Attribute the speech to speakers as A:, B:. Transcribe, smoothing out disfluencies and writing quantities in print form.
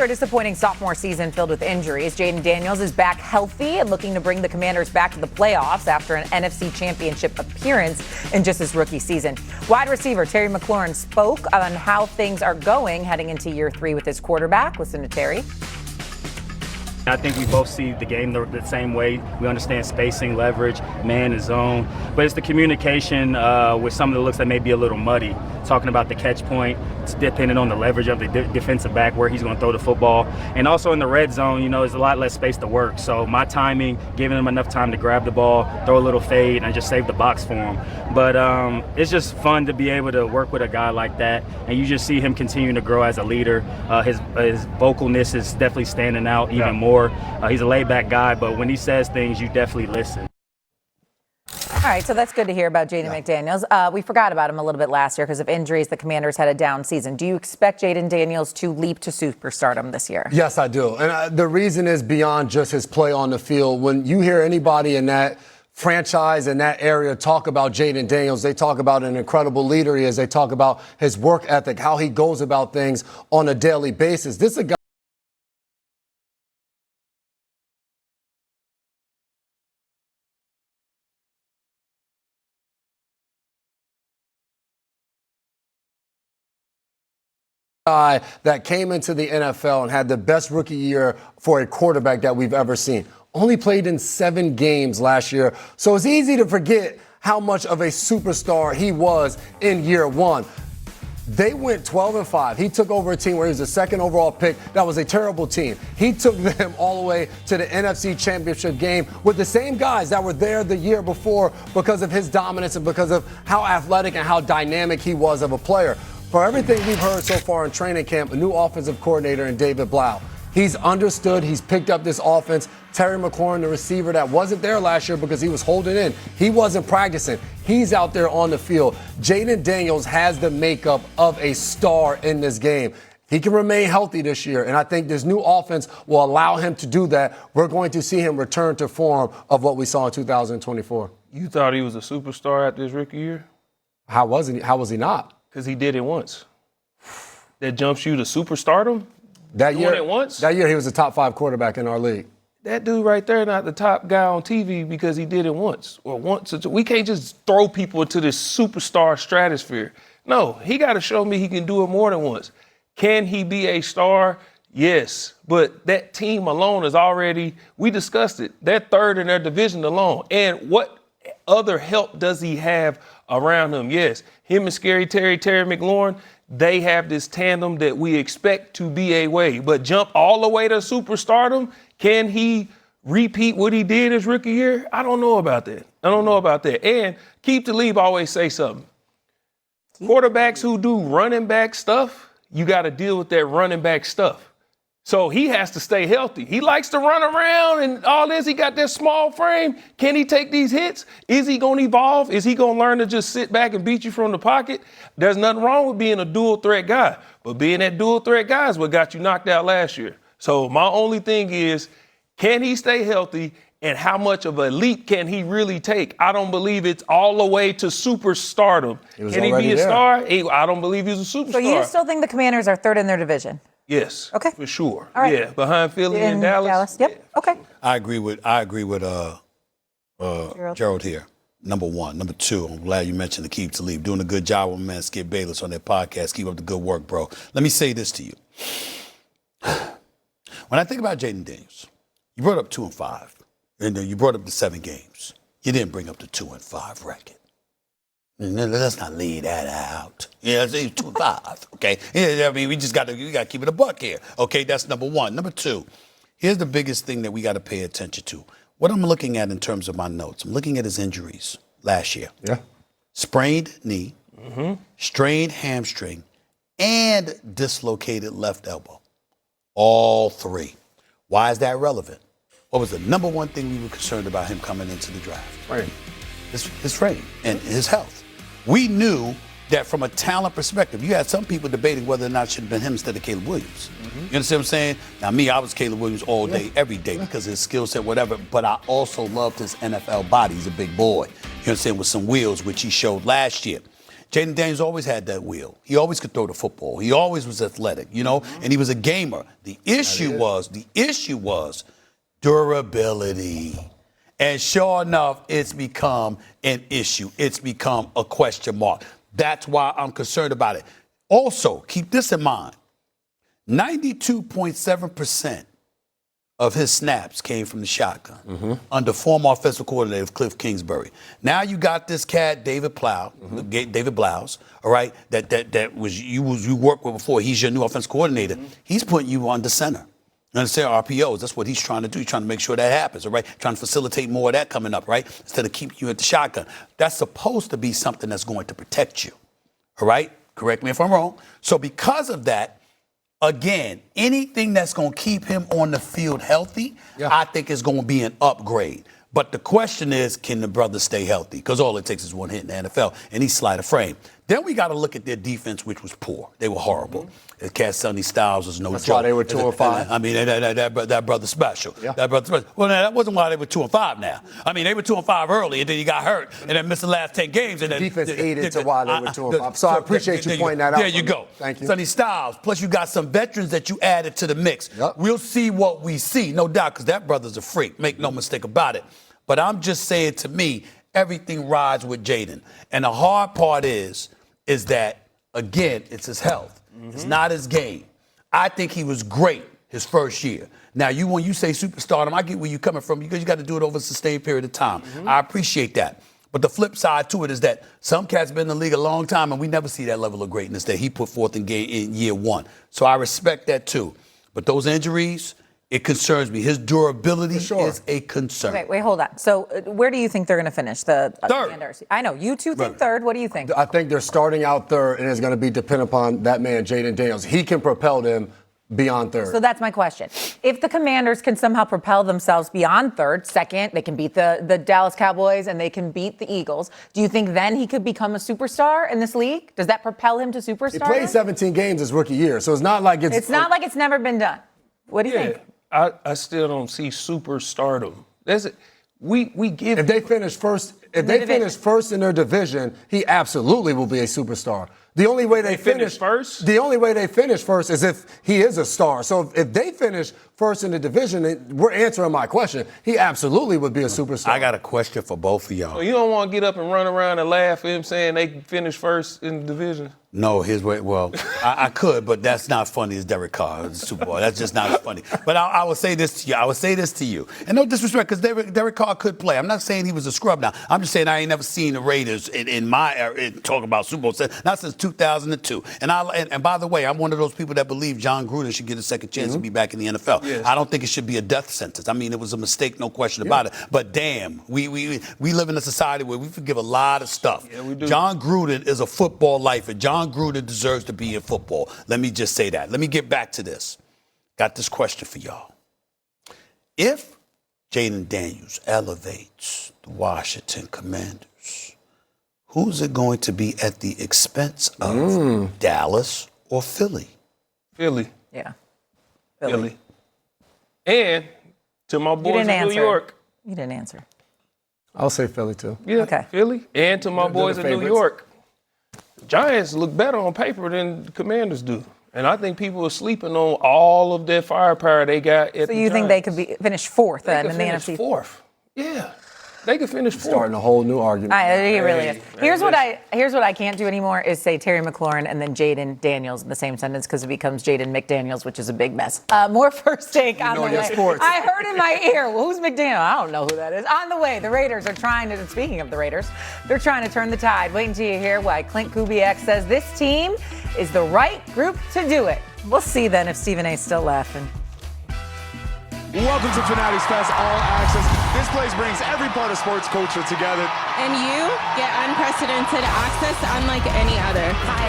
A: A disappointing sophomore season filled with injuries. Jayden Daniels is back healthy and looking to bring the Commanders back to the playoffs after an NFC Championship appearance in just his rookie season. Wide receiver Terry McLaurin spoke on how things are going heading into year 3 with his quarterback. Listen to Terry.
B: I think we both see the game the same way. We understand spacing, leverage, man and zone. But it's the communication with some of the looks that may be a little muddy. Talking about the catch point, it's depending on the leverage of the defensive back, where he's going to throw the football. And also in the red zone, there's a lot less space to work. So my timing, giving him enough time to grab the ball, throw a little fade, and just save the box for him. But it's just fun to be able to work with a guy like that. And you just see him continuing to grow as a leader. His vocalness is definitely standing out even more. He's a laid-back guy, but when he says things, you definitely listen.
A: All right, so that's good to hear about Jayden McDaniels. We forgot about him a little bit last year because of injuries. The Commanders had a down season. Do you expect Jayden Daniels to leap to superstardom this year?
C: Yes, I do. And the reason is beyond just his play on the field. When you hear anybody in that franchise in that area talk about Jayden Daniels, they talk about an incredible leader he is. They talk about his work ethic, how he goes about things on a daily basis. This is a guy that came into the NFL and had the best rookie year for a quarterback that we've ever seen. Only played in 7 games last year. So it's easy to forget how much of a superstar he was in year 1. They went 12-5. He took over a team where he was the 2nd overall pick. That was a terrible team. He took them all the way to the NFC Championship game with the same guys that were there the year before because of his dominance and because of how athletic and how dynamic he was of a player. For everything we've heard so far in training camp, a new offensive coordinator in David Blau. He's understood. He's picked up this offense. Terry McLaurin, the receiver that wasn't there last year because he was holding in. He wasn't practicing. He's out there on the field. Jayden Daniels has the makeup of a star in this game. He can remain healthy this year, and I think this new offense will allow him to do that. We're going to see him return to form of what we saw in 2024.
D: You thought he was a superstar after his rookie year?
C: How was he not?
D: Because he did it once. That jumps you to superstardom?
C: That
D: Doing
C: year,
D: it once?
C: That year, he was a top 5 quarterback in our league.
D: That dude right there, not the top guy on TV because he did it once or once. We can't just throw people into this superstar stratosphere. No, he got to show me he can do it more than once. Can he be a star? Yes. But that team alone is already, we discussed it, they're 3rd in their division alone. And what other help does he have around him? Yes, him and Terry McLaurin, they have this tandem that we expect to be a way. But jump all the way to superstardom, can he repeat what he did his rookie year? I don't know about that. And Keith Talib always say something. Quarterbacks who do running back stuff, you got to deal with that running back stuff. So he has to stay healthy. He likes to run around and all this. He got that small frame. Can he take these hits? Is he going to evolve? Is he going to learn to just sit back and beat you from the pocket? There's nothing wrong with being a dual threat guy. But being that dual threat guy is what got you knocked out last year. So my only thing is, can he stay healthy? And how much of a leap can he really take? I don't believe it's all the way to superstardom. Can he be a star? I don't believe he's a superstar.
A: So you still think the Commanders are 3rd in their division?
D: Yes.
A: Okay.
D: For sure.
A: All right.
D: Yeah. Behind Philly and Dallas.
A: Yep. Yeah. Okay.
E: I agree with Gerald here. Number 1. Number 2, I'm glad you mentioned the Keith Talib. Doing a good job with my man Skip Bayless on their podcast. Keep up the good work, bro. Let me say this to you. When I think about Jayden Daniels, you brought up 2-5. And then you brought up the 7 games. You didn't bring up the 2-5 record. Let's not leave that out. Yeah, it's 2-5. Okay. Yeah, I mean, we got to keep it a buck here. Okay, that's number 1. Number 2, here's the biggest thing that we got to pay attention to. What I'm looking at in terms of my notes, I'm looking at his injuries last year.
C: Yeah.
E: Sprained knee, strained hamstring, and dislocated left elbow. All 3. Why is that relevant? What was the number 1 thing we were concerned about him coming into the draft?
C: Right.
E: His frame and his health. We knew that from a talent perspective, you had some people debating whether or not it should have been him instead of Caleb Williams. You understand what I'm saying? Now, me, I was Caleb Williams all day, every day because of his skill set, whatever. But I also loved his NFL body. He's a big boy. You understand? With some wheels, which he showed last year. Jayden Daniels always had that wheel. He always could throw the football. He always was athletic, and he was a gamer. The issue was durability. And sure enough, it's become an issue. It's become a question mark. That's why I'm concerned about it. Also, keep this in mind. 92.7% of his snaps came from the shotgun under former offensive coordinator Cliff Kingsbury. Now you got this cat, David Blouse, all right, that was you worked with before. He's your new offensive coordinator. He's putting you under center. You understand RPOs? That's what he's trying to do. He's trying to make sure that happens, all right? Trying to facilitate more of that coming up, right? Instead of keeping you at the shotgun. That's supposed to be something that's going to protect you, all right? Correct me if I'm wrong. So because of that, again, anything that's going to keep him on the field healthy, I think is going to be an upgrade. But the question is, can the brother stay healthy? Because all it takes is one hit in the NFL, and he's slight of frame. Then we got to look at their defense, which was poor. They were horrible. The cat Sonny Styles was no joke.
C: That's why they were 2-5.
E: I mean, that brother's special. Yeah. That brother's special. Well, that wasn't why they were 2-5 now. I mean, they were 2-5 early, and then he got hurt, and then missed the last 10 games. And then
C: defense aided to why they were 2-5. So I appreciate you pointing that out.
E: There you go.
C: Thank you.
E: Sonny Styles. Plus, you got some veterans that you added to the mix. Yep. We'll see what we see, no doubt, because that brother's a freak. Make no mistake about it. But I'm just saying, to me, everything rides with Jayden. And the hard part is that, again, it's his health. It's not his game. I think he was great his first year. Now, when you say superstardom, I get where you're coming from because you got to do it over a sustained period of time. I appreciate that. But the flip side to it is that some cats have been in the league a long time, and we never see that level of greatness that he put forth in year one. So I respect that, too. But those injuries, it concerns me. His durability is a concern.
A: Okay, wait, hold on. So where do you think they're going to finish, the Commanders? I know. You two think third. What do you think?
C: I think they're starting out third, and it's going to be dependent upon that man, Jayden Daniels. He can propel them beyond third.
A: So that's my question. If the Commanders can somehow propel themselves beyond third, second, they can beat the Dallas Cowboys and they can beat the Eagles, do you think then he could become a superstar in this league? Does that propel him to superstar?
C: He played 17 games his rookie year, so it's not like it's...
A: It's not like it's never been done. What do you think?
D: I still don't see superstardom. We give.
C: If they finish first, in their division, he absolutely will be a superstar. The only way they finish first. The only way they finish first is if he is a star. So if they finish first in the division, we're answering my question. He absolutely would be a superstar.
E: I got a question for both of y'all.
D: So you don't want to get up and run around and laugh at him saying they finish first in the division?
E: No, his way. Well, I could, but that's not funny as Derek Carr in the Super Bowl. That's just not as funny. But I will say this to you. And no disrespect, because Derek Carr could play. I'm not saying he was a scrub now. I'm just saying I ain't never seen the Raiders in my era talk about Super Bowl, not since 2002. And by the way, I'm one of those people that believe John Gruden should get a second chance to be back in the NFL. Yes. I don't think it should be a death sentence. I mean, it was a mistake, no question about it. But damn, we live in a society where we forgive a lot of stuff.
D: Yeah, we do.
E: John Gruden is a football lifer. John Gruden deserves to be in football. Let me just say that. Let me get back to this. Got this question for y'all. If Jayden Daniels elevates the Washington Commanders, who's it going to be at the expense of Dallas or Philly?
D: Philly.
A: Yeah.
D: Philly. And to my boys in New York.
A: You didn't answer.
C: I'll say Philly, too.
D: Yeah, okay. Philly. And to my boys in New York. Giants look better on paper than the Commanders do. And I think people are sleeping on all of that firepower they got at the Giants.
A: So you think they could finish fourth then in the NFC?
D: Fourth. Yeah. They could finish fourth.
C: Starting a whole new argument.
A: It really is. Here's what I can't do anymore is say Terry McLaurin and then Jayden Daniels in the same sentence because it becomes Jayden McDaniels, which is a big mess. More first take on the way.
C: Sports.
A: I heard in my ear, well, who's McDaniel? I don't know who that is. On the way, the Raiders are trying to, speaking of the Raiders, they're trying to turn the tide. Wait until you hear why Clint Kubiak says this team is the right group to do it. We'll see then if Stephen A.'s still laughing.
F: Welcome to Finale Fest All Access. This place brings every part of sports culture together.
G: And you get unprecedented access unlike any other.